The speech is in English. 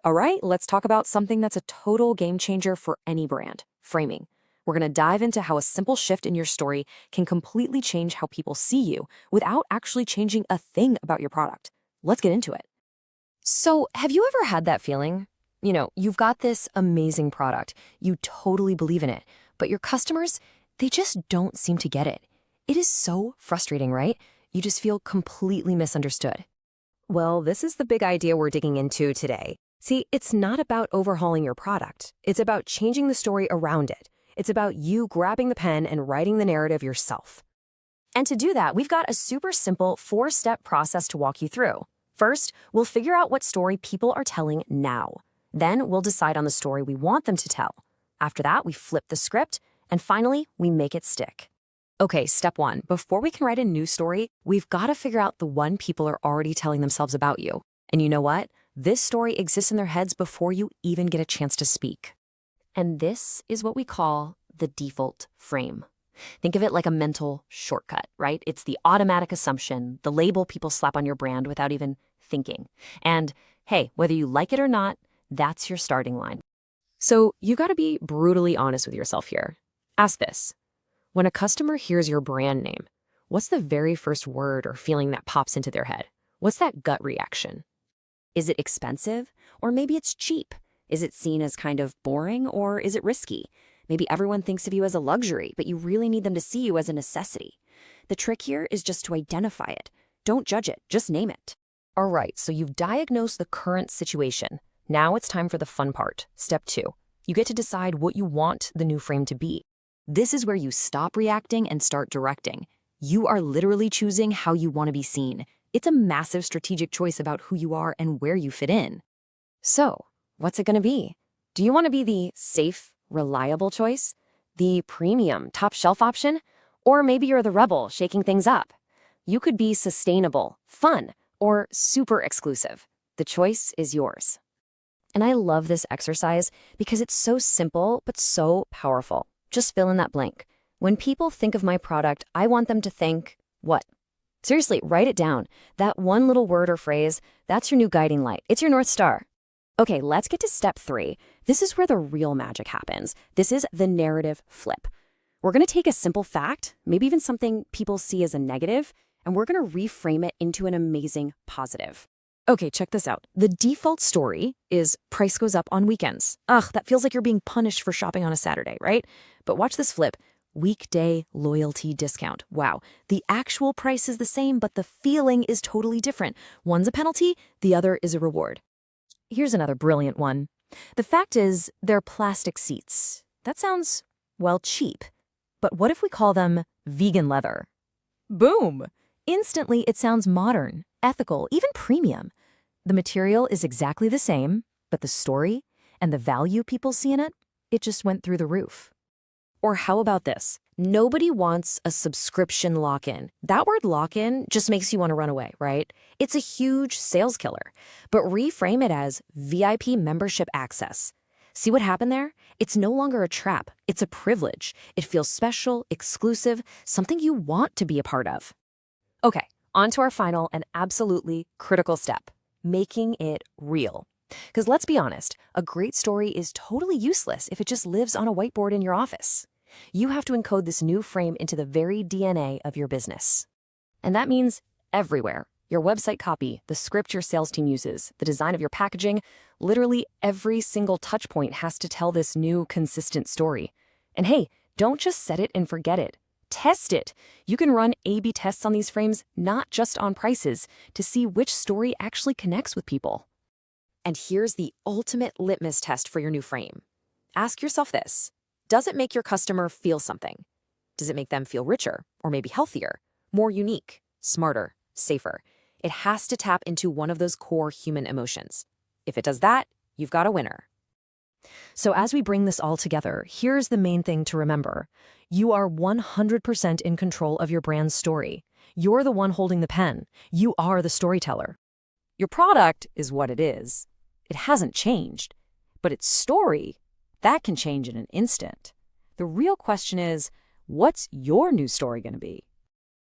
All right, let's talk about something that's a total game changer for any brand: framing. We're going to dive into how a simple shift in your story can completely change how people see you without actually changing a thing about your product. Let's get into it. So, have you ever had that feeling? You've got this amazing product, you totally believe in it, but your customers, they just don't seem to get it. It is so frustrating, right? You just feel completely misunderstood. Well, this is the big idea we're digging into today. See, it's not about overhauling your product. It's about changing the story around it. It's about you grabbing the pen and writing the narrative yourself. And to do that, we've got a super simple 4-step process to walk you through. First, we'll figure out what story people are telling now. Then we'll decide on the story we want them to tell. After that, we flip the script. And finally, we make it stick. Okay, step 1. Before we can write a new story, we've got to figure out the one people are already telling themselves about you. And you know what? This story exists in their heads before you even get a chance to speak. And this is what we call the default frame. Think of it like a mental shortcut, right? It's the automatic assumption, the label people slap on your brand without even thinking. And hey, whether you like it or not, that's your starting line. So you got to be brutally honest with yourself here. Ask this. When a customer hears your brand name, what's the very first word or feeling that pops into their head? What's that gut reaction? Is it expensive? Or maybe it's cheap? Is it seen as kind of boring, or is it risky? Maybe everyone thinks of you as a luxury, but you really need them to see you as a necessity. The trick here is just to identify it. Don't judge it, just name it. All right, so you've diagnosed the current situation. Now it's time for the fun part. Step 2. You get to decide what you want the new frame to be. This is where you stop reacting and start directing. You are literally choosing how you want to be seen. It's a massive strategic choice about who you are and where you fit in. So, what's it going to be? Do you want to be the safe, reliable choice? The premium, top shelf option? Or maybe you're the rebel shaking things up? You could be sustainable, fun, or super exclusive. The choice is yours. And I love this exercise because it's so simple but so powerful. Just fill in that blank. When people think of my product, I want them to think, what? Seriously, write it down. That one little word or phrase, that's your new guiding light. It's your North Star. Okay, let's get to step 3. This is where the real magic happens. This is the narrative flip. We're going to take a simple fact, maybe even something people see as a negative, and we're going to reframe it into an amazing positive. Okay, check this out. The default story is price goes up on weekends. Ugh, that feels like you're being punished for shopping on a Saturday, right? But watch this flip. Weekday loyalty discount. Wow. The actual price is the same, but the feeling is totally different. One's a penalty, the other is a reward. Here's another brilliant one. The fact is, they're plastic seats. That sounds, well, cheap. But what if we call them vegan leather? Boom! Instantly, it sounds modern, ethical, even premium. The material is exactly the same, but the story and the value people see in it, it just went through the roof. Or how about this? Nobody wants a subscription lock-in. That word lock-in just makes you want to run away, right? It's a huge sales killer. But reframe it as VIP membership access. See what happened there? It's no longer a trap. It's a privilege. It feels special, exclusive, something you want to be a part of. Okay, on to our final and absolutely critical step, making it real. Because let's be honest, a great story is totally useless if it just lives on a whiteboard in your office. You have to encode this new frame into the very DNA of your business. And that means everywhere. Your website copy, the script your sales team uses, the design of your packaging, literally every single touch point has to tell this new, consistent story. And hey, don't just set it and forget it. Test it. You can run A/B tests on these frames, not just on prices, to see which story actually connects with people. And here's the ultimate litmus test for your new frame. Ask yourself this. Does it make your customer feel something? Does it make them feel richer, or maybe healthier, more unique, smarter, safer? It has to tap into one of those core human emotions. If it does that, you've got a winner. So as we bring this all together, here's the main thing to remember. You are 100% in control of your brand's story. You're the one holding the pen. You are the storyteller. Your product is what it is. It hasn't changed. But its story, that can change in an instant. The real question is, what's your new story going to be?